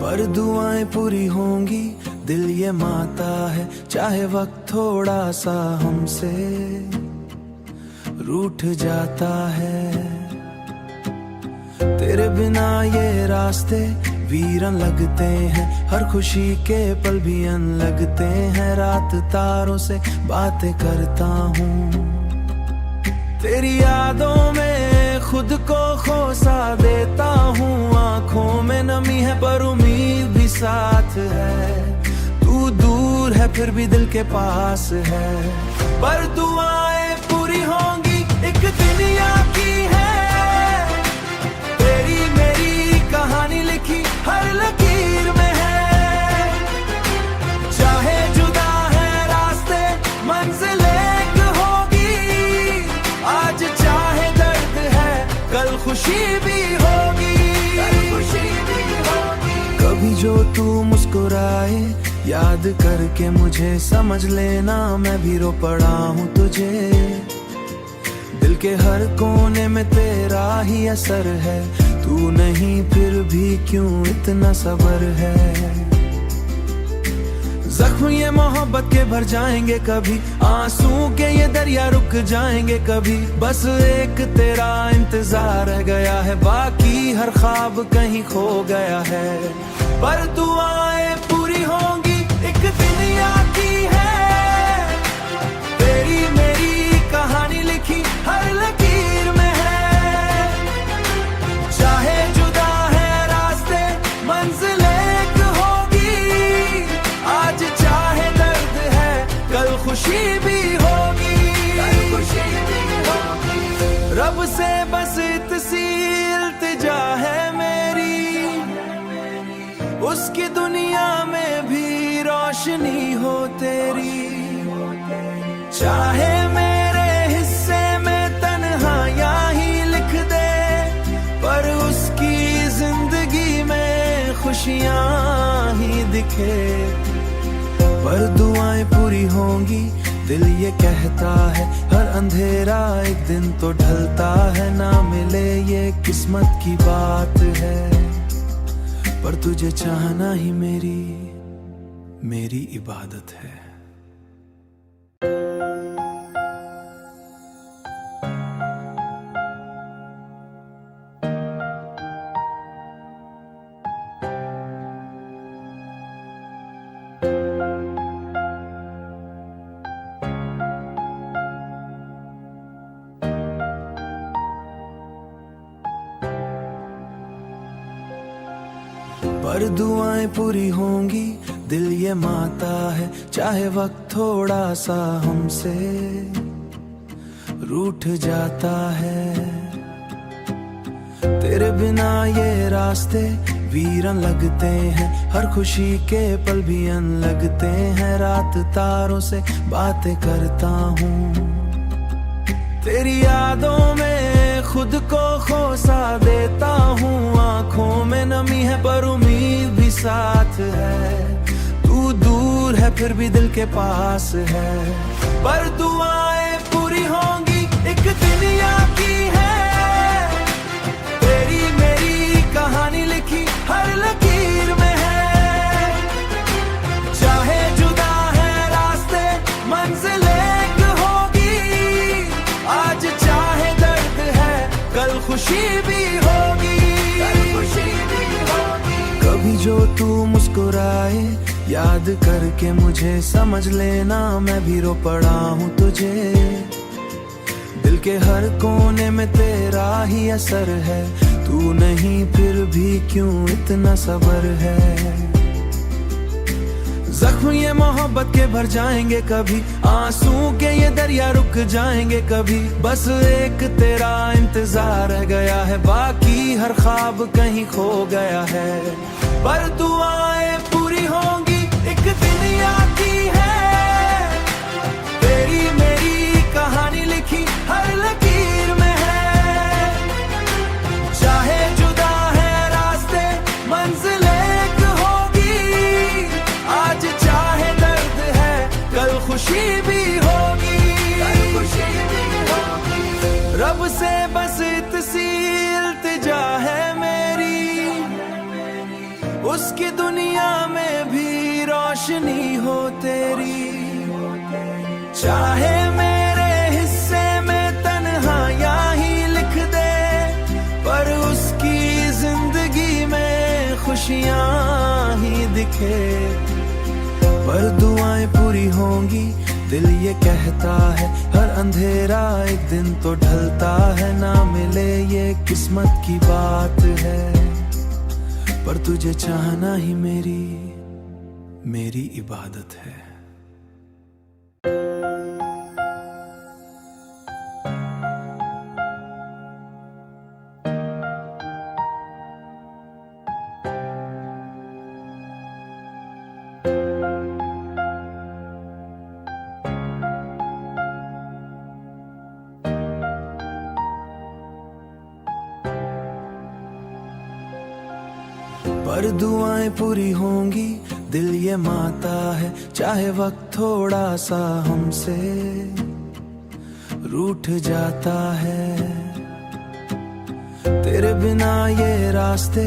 पर दुआएं पूरी होंगी, दिल ये माता है, चाहे वक्त थोड़ा सा हमसे रूठ जाता है। तेरे बिना ये रास्ते वीरन लगते हैं, हर खुशी के पल भी अन लगते हैं। रात तारों से बातें करता हूँ, तेरी यादों में खुद को खोसा देता हूँ। आंखों में नमी है पर उम्मीद भी साथ है, तू दूर है फिर भी दिल के पास है। पर दुआएं पूरी होंगी, एक दिन याद की है, तेरी मेरी कहानी लिखी हर लकीर में है। चाहे जुदा है रास्ते, मंजिल एक होगी, आज चाहे दर्द है, कल खुशी भी होगी, कभी जो तू मुस्कुराए याद करके मुझे, समझ लेना मैं भी रो पड़ा हूँ तुझे। दिल के हर कोने में तेरा ही असर है, तू नहीं फिर भी क्यों इतना सब्र है। जख्म ये मोहब्बत के भर जाएंगे कभी, आंसू के ये दरिया रुक जाएंगे कभी। बस एक तेरा इंतजार रह गया है, बाकी हर ख्वाब कहीं खो गया है। पर दुआएं पूरी होंगी, एक दिन याद की है, तेरी मेरी कहानी लिखी हर लकीर में है। चाहे जुदा है रास्ते, मंजिल एक होगी, आज चाहे दर्द है, कल खुशी भी होगी, रब से बस इतनी इल्तिजा है मेरी, उसकी दुनिया में भी रोशनी हो तेरी। चाहे मेरे हिस्से में तन्हाइयां ही लिख दे, पर उसकी जिंदगी में खुशियां ही दिखे। पर दुआएं पूरी होंगी, दिल ये कहता है, हर अंधेरा एक दिन तो ढलता है। ना मिले ये किस्मत की बात है, पर तुझे चाहना ही मेरी इबादत है। पर दुआएं पूरी होंगी, दिल ये माता है, चाहे वक्त थोड़ा सा हमसे रूठ जाता है। तेरे बिना ये रास्ते वीरन लगते हैं, हर खुशी के पल भी अन लगते हैं। रात तारों से बातें करता हूँ, तेरी यादों में खुद को खोसा देता हूँ। आंखों में नमी है पर उम्मीद भी साथ है, तू दूर है फिर भी दिल के पास है। पर दुआएं पूरी होंगी, एक दिन याद की है, तेरी मेरी कहानी लिखी हर लकीर में है। चाहे जुदा है रास्ते, मंजिल एक होगी, आज चाहे दर्द है, कल खुशी भी होगी, कभी जो तू मुस्कुराए याद करके मुझे, समझ लेना मैं भी रो पड़ा हूँ तुझे। दिल के हर कोने में तेरा ही असर है, तू नहीं फिर भी क्यों इतना सब्र है। जख्म ये मोहब्बत के भर जाएंगे कभी, आंसू के ये दरिया रुक जाएंगे कभी। बस एक तेरा इंतजार रह गया है, बाकी हर ख्वाब कहीं खो गया है। पर दुआएं पूरी होंगी, एक दिन याद की है, तेरी मेरी कहानी लिखी हर लकीर में है। चाहे जुदा है रास्ते, मंजिल एक होगी, आज चाहे दर्द है, कल खुशी भी होगी, रब से बस इतनी इल्तिजा है मेरी, उसकी चाहे मेरे हिस्से में तन्हाइयां ही लिख दे, पर उसकी जिंदगी में खुशियां ही दिखे। पर दुआएं पूरी होंगी दिल ये कहता है, हर अंधेरा एक दिन तो ढलता है। ना मिले ये किस्मत की बात है, पर तुझे चाहना ही मेरी इबादत है। पर दुआएं पूरी होंगी दिल ये माता है, चाहे वक्त थोड़ा सा हमसे रूठ जाता है। तेरे बिना ये रास्ते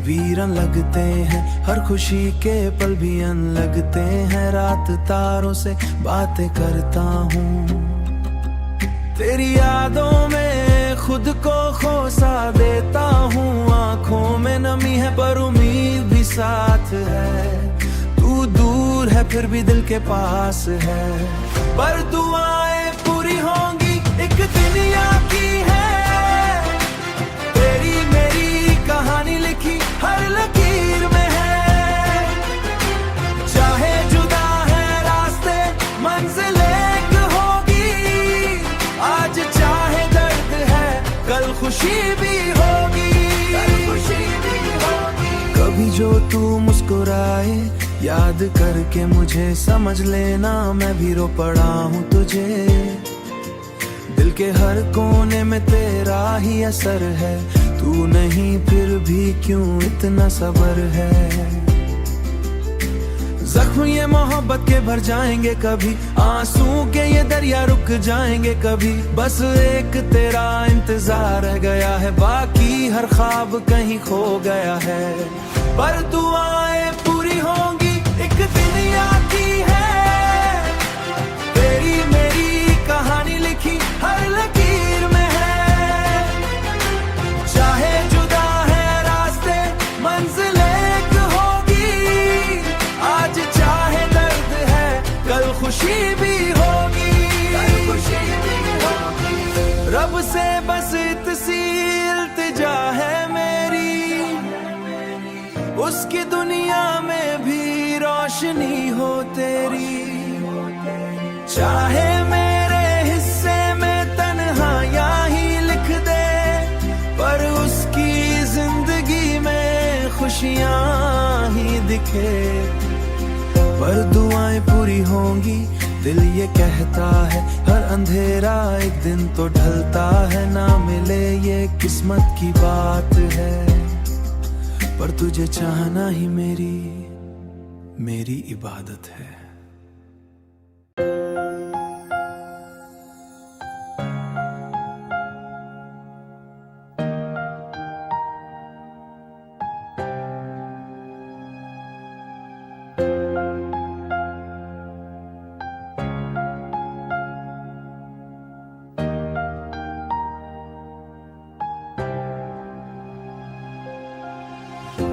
वीरन लगते हैं, हर खुशी के पल भी अन लगते हैं। रात तारों से बातें करता हूँ, तेरी यादों में खुद को खो सा देता हूँ। आंखों में नमी है पर उम्मीद भी साथ है, तू दूर है फिर भी दिल के पास है। पर दुआएं पूरी होंगी एक दिन याद की है, तेरी मेरी कहानी लिखी हर लकीर में है। चाहे जुदा है रास्ते मंजिल एक होगी, आज चाहे दर्द है कल खुशी भी होगी। कभी जो तू मुस्कुराए याद करके मुझे समझ लेना, मैं भी रो पड़ा हूँ तुझे। दिल के हर कोने में तेरा ही असर है, तू नहीं फिर भी क्यों इतना सब्र है। जख्म ये मोहब्बत के भर जाएंगे कभी, आंसू के ये दरिया रुक जाएंगे कभी। बस एक तेरा इंतजार रह गया है, बाकी हर ख्वाब कहीं खो गया है। पर दुआएं पूरी होंगी एक दिन याद की है, तेरी मेरी कहानी लिखी हर लकीर में है। चाहे जुदा है रास्ते मंजिल एक होगी, आज चाहे दर्द है कल खुशी भी होगी। रब से बस इतनी इल्तिजा है मेरी, उसकी दुनिया में भी रोशनी हो तेरी। चाहे मेरे हिस्से में तन्हाइयां ही लिख दे, पर उसकी जिंदगी में खुशियां ही दिखे। पर दुआएं पूरी होंगी दिल ये कहता है, हर अंधेरा एक दिन तो ढलता है। ना मिले ये किस्मत की बात है, पर तुझे चाहना ही मेरी इबादत है।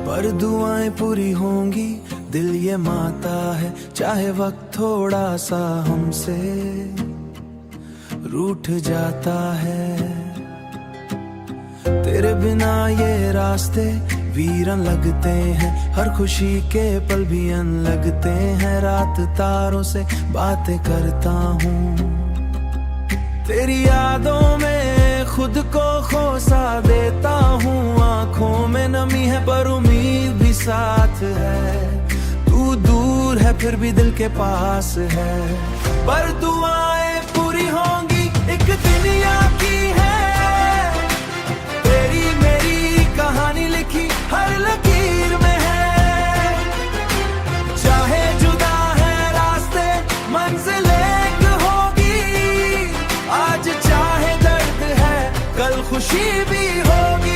पर दुआएं पूरी होंगी दिल ये माता है, चाहे वक्त थोड़ा सा हमसे रूठ जाता है। तेरे बिना ये रास्ते वीरन लगते हैं, हर खुशी के पल भी अन लगते हैं। रात तारों से बातें करता हूँ, तेरी यादों में खुद को खो सा देता हूँ। आंखों में नमी है पर उम्मीद भी साथ है, तू दूर है फिर भी दिल के पास है। पर दुआएं पूरी होंगी एक दिन याद की है, तेरी मेरी कहानी लिखी हर लकीर में है। चाहे जुदा है रास्ते मंजिल एक होगी, आज चाहे दर्द है कल खुशी भी होगी।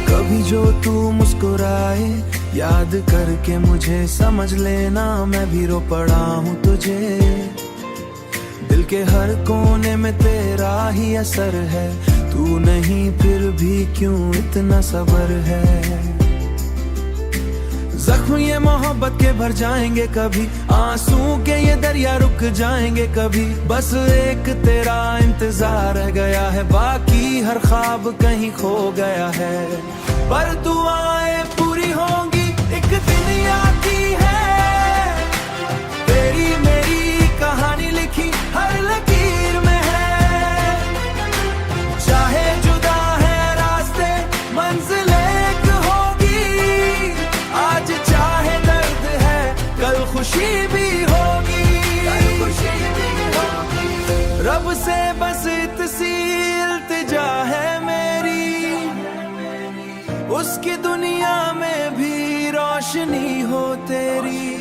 कभी जो तू मुस्कुराए याद करके मुझे समझ लेना, मैं भी रो पड़ा हूँ तुझे। दिल के हर कोने में तेरा ही असर है, तू नहीं फिर भी क्यों इतना सब्र है। जख्म ये मोहब्बत के भर जाएंगे कभी, आंसू के ये दरिया रुक जाएंगे कभी। बस एक तेरा इंतजार रह गया है, बाकी हर ख्वाब कहीं खो गया है। पर दुआएं पूरी होंगी एक दिन याद की है, तेरी मेरी कहानी लिखी हर लकीर में है। चाहे जुदा है रास्ते मंजिल एक होगी, आज चाहे दर्द है कल खुशी भी होगी। रब से बस इतनी इल्तिजा है मेरी, उसकी दुनिया में भी रोशनी हो तेरी।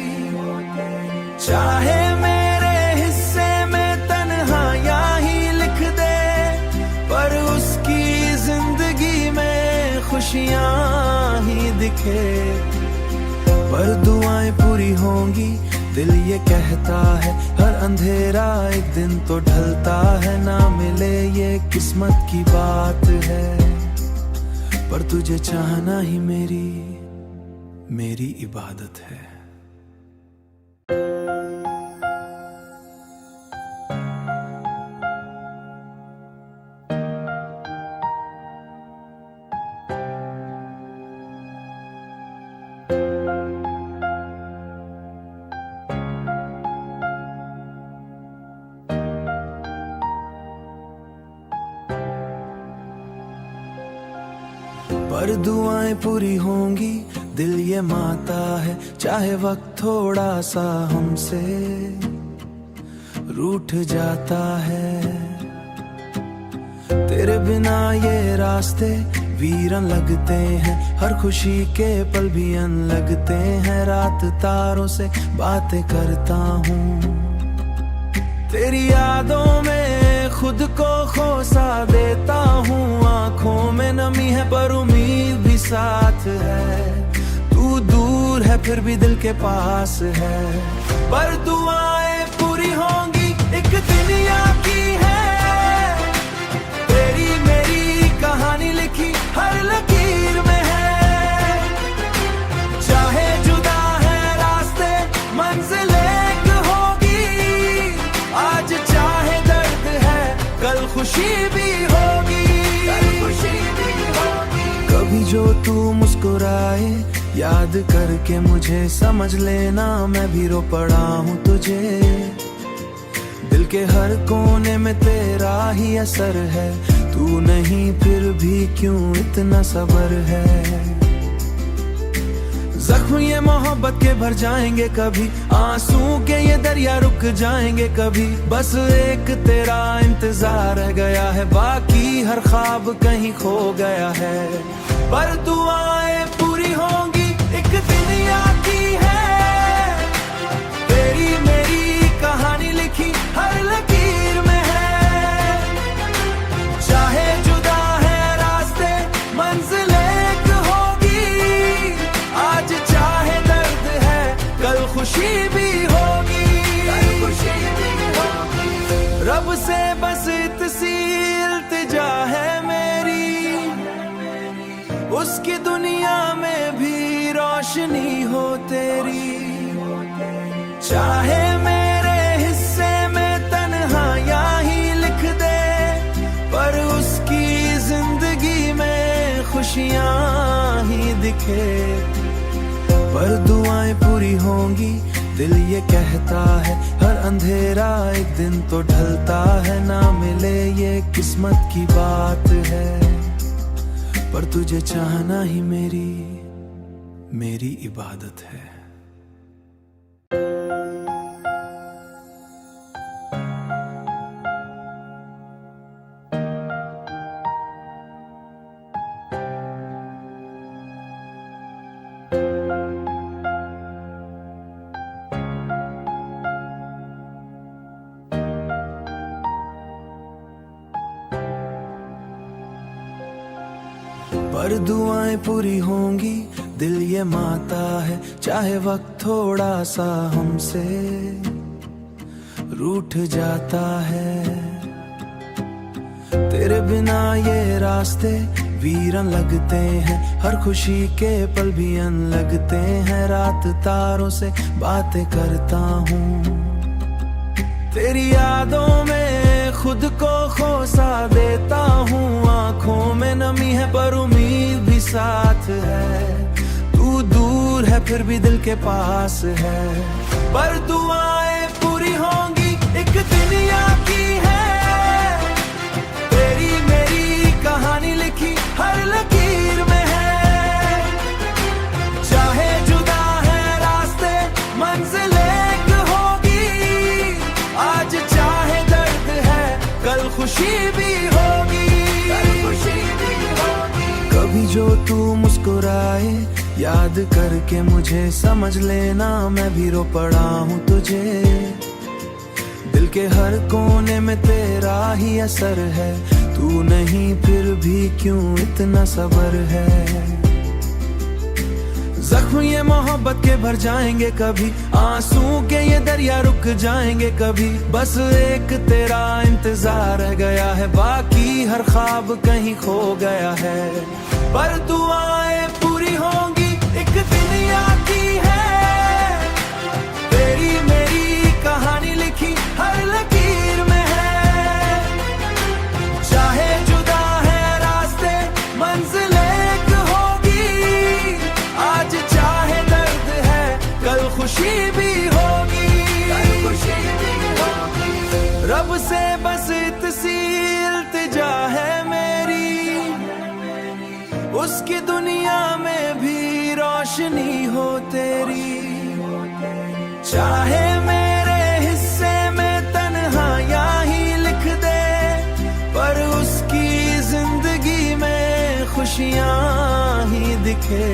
चाहे मेरे हिस्से में तन्हाइयां ही लिख दे, पर उसकी जिंदगी में खुशियां ही दिखे। पर दुआएं पूरी होंगी दिल ये कहता है, हर अंधेरा एक दिन तो ढलता है। ना मिले ये किस्मत की बात है, पर तुझे चाहना ही मेरी इबादत है। पर दुआएं पूरी होंगी दिल ये माता है, चाहे वक्त थोड़ा सा हमसे रूठ जाता है। तेरे बिना ये रास्ते वीरन लगते हैं, हर खुशी के पल भी अन लगते हैं। रात तारों से बातें करता हूँ, तेरी यादों में खुद को खोसा देता हूँ। आंखों में नमी है पर उम्मीद भी साथ है, तू दूर है फिर भी दिल के पास है। पर दुआएं पूरी होंगी एक दिन याद की है, तेरी मेरी कहानी लिखी हर लकीर में है। चाहे जुदा है रास्ते मंजिल एक होगी, आज चाहे दर्द है कल खुशी भी होगी। कभी जो तू मुस्कुराए याद करके मुझे समझ लेना, मैं भी रो पड़ा हूँ तुझे। दिल के हर कोने में तेरा ही असर है, तू नहीं फिर भी क्यों इतना सब्र है। जख्म ये मोहब्बत के भर जाएंगे कभी, आंसू के ये दरिया रुक जाएंगे कभी। बस एक तेरा इंतजार रह गया है, बाकी हर ख्वाब कहीं खो गया है। पर दुआएं पूरी होंगी एक दिन याद की है, तेरी मेरी कहानी लिखी हर लकीर में है। चाहे जुदा है रास्ते मंजिल एक होगी, आज चाहे दर्द है कल खुशी भी होगी। रब से बस इतनी इल्तिजा है मेरी, उसकी दुनिया में भी रोशनी हो तेरी। चाहे मेरे हिस्से में तन्हाइयां ही लिख दे, पर उसकी जिंदगी में खुशियां ही दिखे। पर दुआएं पूरी होंगी दिल ये कहता है, हर अंधेरा एक दिन तो ढलता है। ना मिले ये किस्मत की बात है, पर तुझे चाहना ही मेरी इबादत है। पर दुआएं पूरी होंगी दिल ये माता है, चाहे वक्त थोड़ा सा हमसे रूठ जाता है। तेरे बिना ये रास्ते वीरन लगते हैं, हर खुशी के पल भी अन लगते हैं। रात तारों से बातें करता हूँ, तेरी यादों में खुद को खोसा देता हूँ। आंखों में नमी है पर उम्मीद भी साथ है। तू दूर है फिर भी दिल के पास है, पर दुआएं पूरी होंगी एक दिन याद की है। तेरी मेरी कहानी लिखी हर लकीर में है। चाहे जुदा है रास्ते मंजिल एक होगी, आज चाहे दर्द है कल खुशी भी होगी। कभी जो तू मुस्कुराए याद करके मुझे समझ लेना, मैं भी रो पड़ा हूँ तुझे। दिल के हर कोने में तेरा ही असर है, तू नहीं फिर भी क्यों इतना सब्र है। जख्म ये मोहब्बत के भर जाएंगे कभी, आंसू के ये दरिया रुक जाएंगे कभी। बस एक तेरा इंतजार रह गया है, बाकी हर ख्वाब कहीं खो गया है। पर दुआएं पूरी होंगी एक दिन याद की है। तेरी मेरी कहानी लिखी हर लकीर में है। चाहे जुदा है रास्ते मंजिल एक होगी, आज चाहे दर्द है कल खुशी भी होगी। रब से बस इतनी इल्तिजा है मेरी, उसकी दुनिया में भी रोशनी हो तेरी। चाहे मेरे हिस्से में तन्हाइयां ही लिख दे, पर उसकी जिंदगी में खुशियां ही दिखे।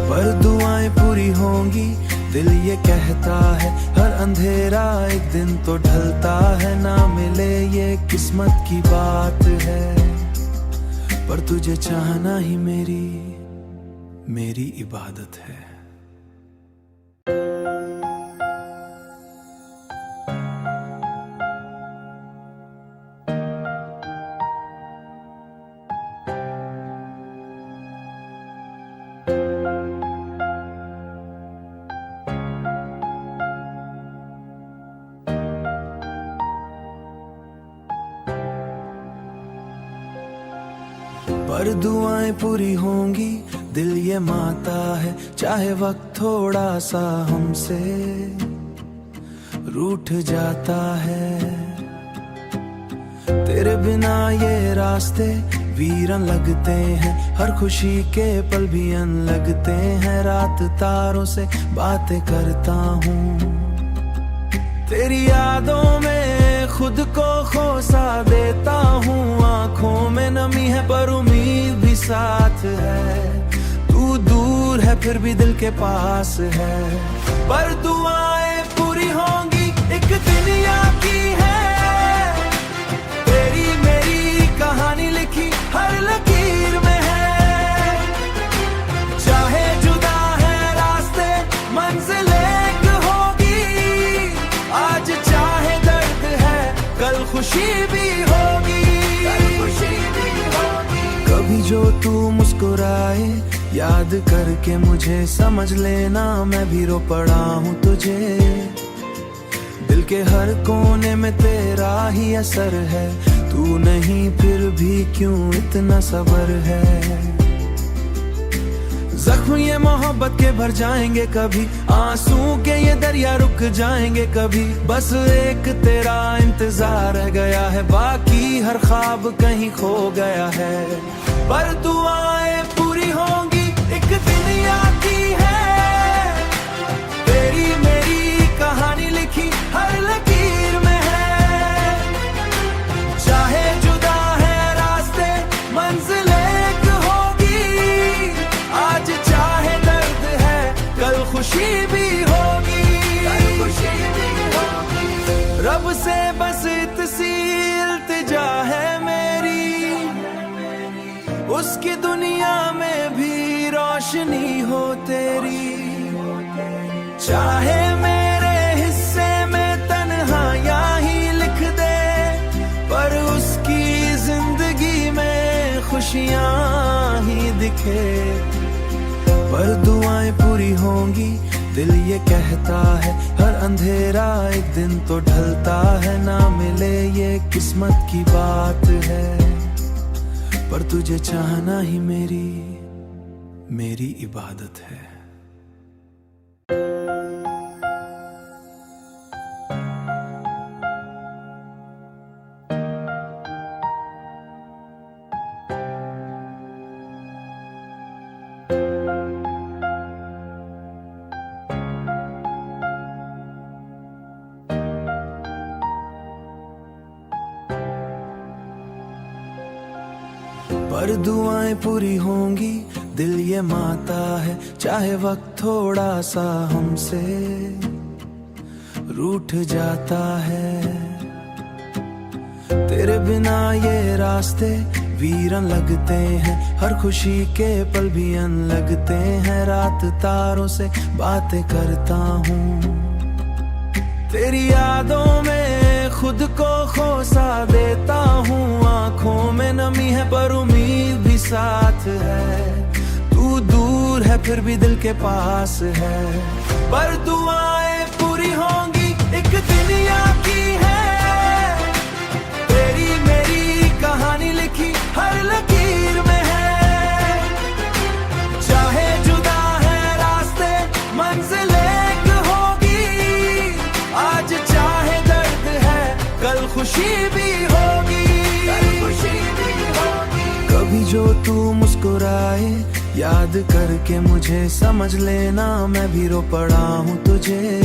पर दुआएं पूरी होंगी दिल ये कहता है, हर अंधेरा एक दिन तो ढलता है। ना मिले ये किस्मत की बात है, पर तुझे चाहना ही मेरी इबादत है। पर दुआएं पूरी होंगी दिल ये माता है, चाहे वक्त थोड़ा सा हमसे रूठ जाता है। तेरे बिना ये रास्ते वीरन लगते हैं, हर खुशी के पल भी अन लगते हैं। रात तारों से बातें करता हूँ, तेरी यादों में खुद को खोसा देता हूँ। आंखों में नमी है पर उम्मीद भी साथ है। तू दूर है फिर भी दिल के पास है, पर दुआएं पूरी होंगी एक दिन याद की है। तेरी मेरी कहानी लिखी हर लकीर में है। चाहे जुदा है रास्ते मंजिल एक होगी, आज चाहे दर्द है कल खुशी भी होगी। कभी जो तू मुस्कुराए याद करके मुझे समझ लेना, मैं भी रो पड़ा हूँ तुझे। दिल के हर कोने में तेरा ही असर है, तू नहीं फिर भी क्यों इतना सब्र है। जख्म ये मोहब्बत के भर जाएंगे कभी, आंसू के ये दरिया रुक जाएंगे कभी। बस एक तेरा इंतजार रह गया है, बाकी हर ख्वाब कहीं खो गया है। पर दुआएं पूरी होंगी एक दिन याद की है। तेरी मेरी कहानी लिखी हर लकीर में है। चाहे जुदा है रास्ते मंजिल एक होगी, आज चाहे दर्द है कल खुशी भी होगी। रब से बस इतनी इल्तिजा है मेरी, उसकी दुनिया में भी रोशनी दिखे, पर दुआएं पूरी होंगी दिल ये कहता है। हर अंधेरा एक दिन तो ढलता है, ना मिले ये किस्मत की बात है, पर तुझे चाहना ही मेरी इबादत है। पर दुआएं पूरी होंगी दिल ये माता है, चाहे वक्त थोड़ा सा हमसे रूठ जाता है। तेरे बिना ये रास्ते वीरन लगते हैं, हर खुशी के पल भी अन लगते हैं। रात तारों से बातें करता हूँ, तेरी यादों में खुद को खोसा देता हूँ। आंखों में नमी है पर उम्मीद भी साथ है, तू दूर है फिर भी दिल के पास है। पर दुआएं पूरी होंगी एक दिन की है, तेरी मेरी कहानी लिखी हर लकीर में है। चाहे जुदा है रास्ते मंजिल एक होगी, आज चाहे दर्द है कल खुशी भी होगी। कभी जो तू मुस्कुराए याद करके मुझे समझ लेना, मैं भी रो पड़ा हूँ तुझे।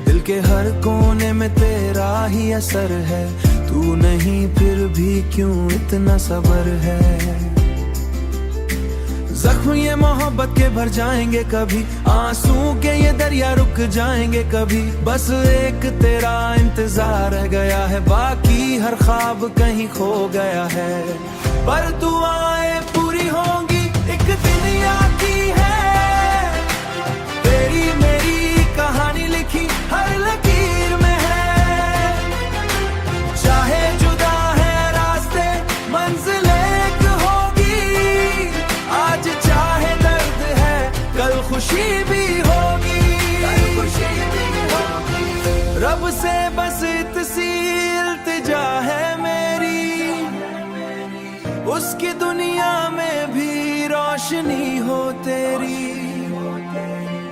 दिल के हर कोने में तेरा ही असर है, तू नहीं फिर भी क्यों इतना सब्र है। जख्म ये मोहब्बत के भर जाएंगे कभी, आंसू के ये दरिया रुक जाएंगे कभी। बस एक तेरा इंतजार रह गया है, बाकी हर ख्वाब कहीं खो गया है। पर दुआएं पूरी होंगी एक दिन की है, तेरी मेरी कहानी लिखी हर लकीर में है। चाहे जुदा है रास्ते मंजिल एक होगी, आज चाहे दर्द है कल खुशी भी होगी। रब से बस इतनी इल्तिजा है मेरी, उसकी दुनिया में भी रोशनी हो तेरी।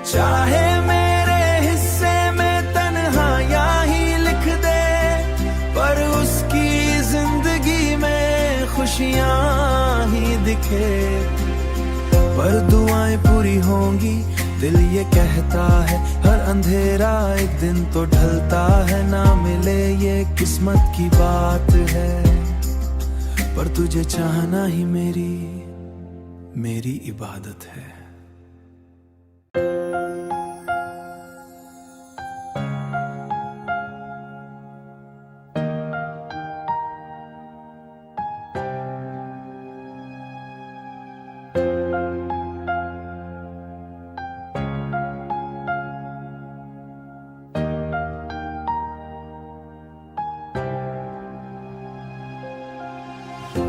चाहे मेरे हिस्से में तन्हाइयां ही लिख दे, पर उसकी जिंदगी में खुशियां ही दिखे। पर दुआएं पूरी होंगी दिल ये कहता है, हर अंधेरा एक दिन तो ढलता है, ना मिले ये किस्मत की बात है, पर तुझे चाहना ही मेरी इबादत है।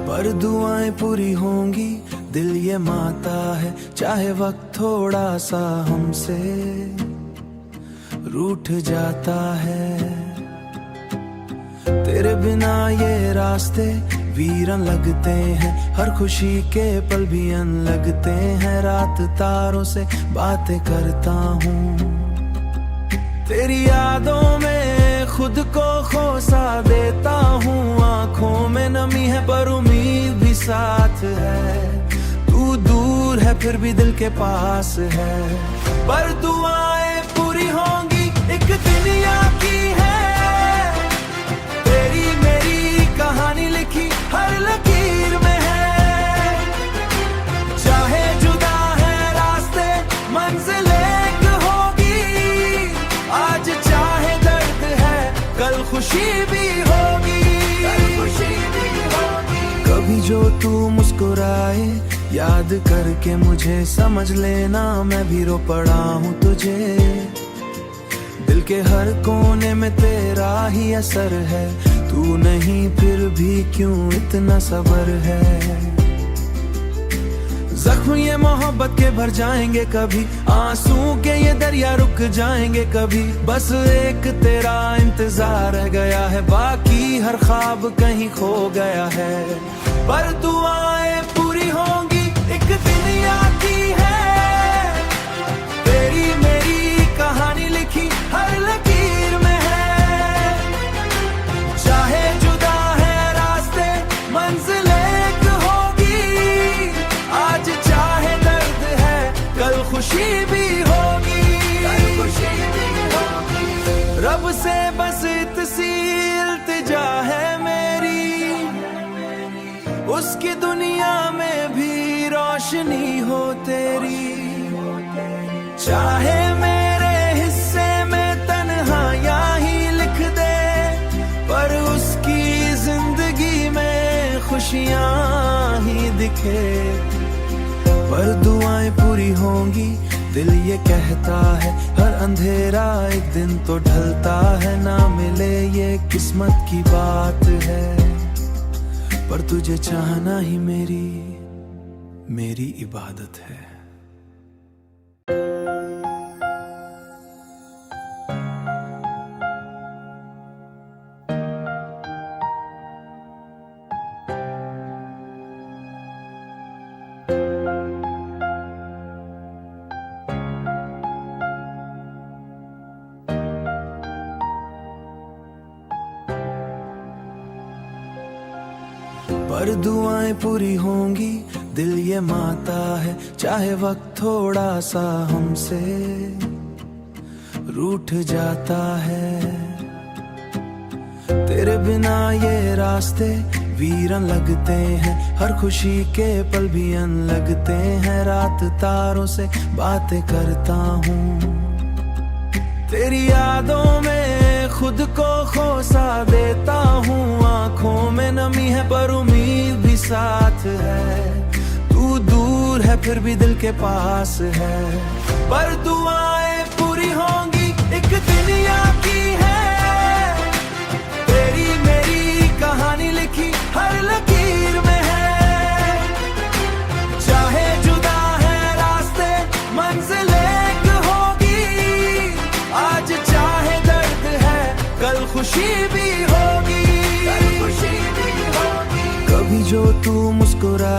पर दुआएं पूरी होंगी दिल ये माता है, चाहे वक्त थोड़ा सा हमसे रूठ जाता है। तेरे बिना ये रास्ते वीरन लगते हैं, हर खुशी के पल भी अन लगते हैं। रात तारों से बातें करता हूँ, तेरी यादों में खुद को खोसा देता हूँ। आंखों में नमी है पर उम्मीद भी साथ है, तू दूर है फिर भी दिल के पास है। पर दुआएं पूरी होंगी एक दिन की है, तेरी मेरी कहानी लिखी हर लकीर में है। चाहे जुदा है रास्ते मंजिल एक होगी, आज चाहे दर्द है कल खुशी भी होगी। कभी जो तू मुस्कुराए याद करके मुझे समझ लेना, मैं भी रो पड़ा हूँ तुझे। दिल के हर कोने में तेरा ही असर है, तू नहीं फिर भी क्यों इतना सब्र है। जख्म ये मोहब्बत के भर जाएंगे कभी, आंसू के ये दरिया रुक जाएंगे कभी। बस एक तेरा इंतजार रह गया है, बाकी हर ख्वाब कहीं खो गया है। पर दुआएं पूरी होंगी एक दिन आती है, तेरी मेरी कहानी लिखी हर लकीर में है। चाहे जुदा है रास्ते मंजिल एक होगी, आज चाहे दर्द है कल खुशी भी होगी, रब से बस इतनी इल्तिजा है मेरी, उसकी दुनिया में भी रोशनी हो तेरी। चाहे मेरे हिस्से में तन्हाइयां ही लिख दे, पर उसकी जिंदगी में खुशियां ही दिखे। पर दुआएं पूरी होंगी दिल ये कहता है, हर अंधेरा एक दिन तो ढलता है। ना मिले ये किस्मत की बात है, पर तुझे चाहना ही मेरी इबादत है। पर दुआएं पूरी होंगी दिल ये माता है, चाहे वक्त थोड़ा सा हमसे रूठ जाता है। तेरे बिना ये रास्ते वीरन लगते हैं, हर खुशी के पल भी अन लगते हैं। रात तारों से बातें करता हूँ, तेरी यादों में खुद को खोसा देता हूँ। आंखों में नमी है पर उम्मीद भी साथ है, तू दूर है फिर भी दिल के पास है। पर दुआएं पूरी होंगी एक दिन आती है, तेरी मेरी कहानी लिखी हर लकीर में है। चाहे जुदा है रास्ते मंजिल एक होगी, आज चाहे दर्द है कल खुशी भी होगी, कभी जो तू मुस्कुरा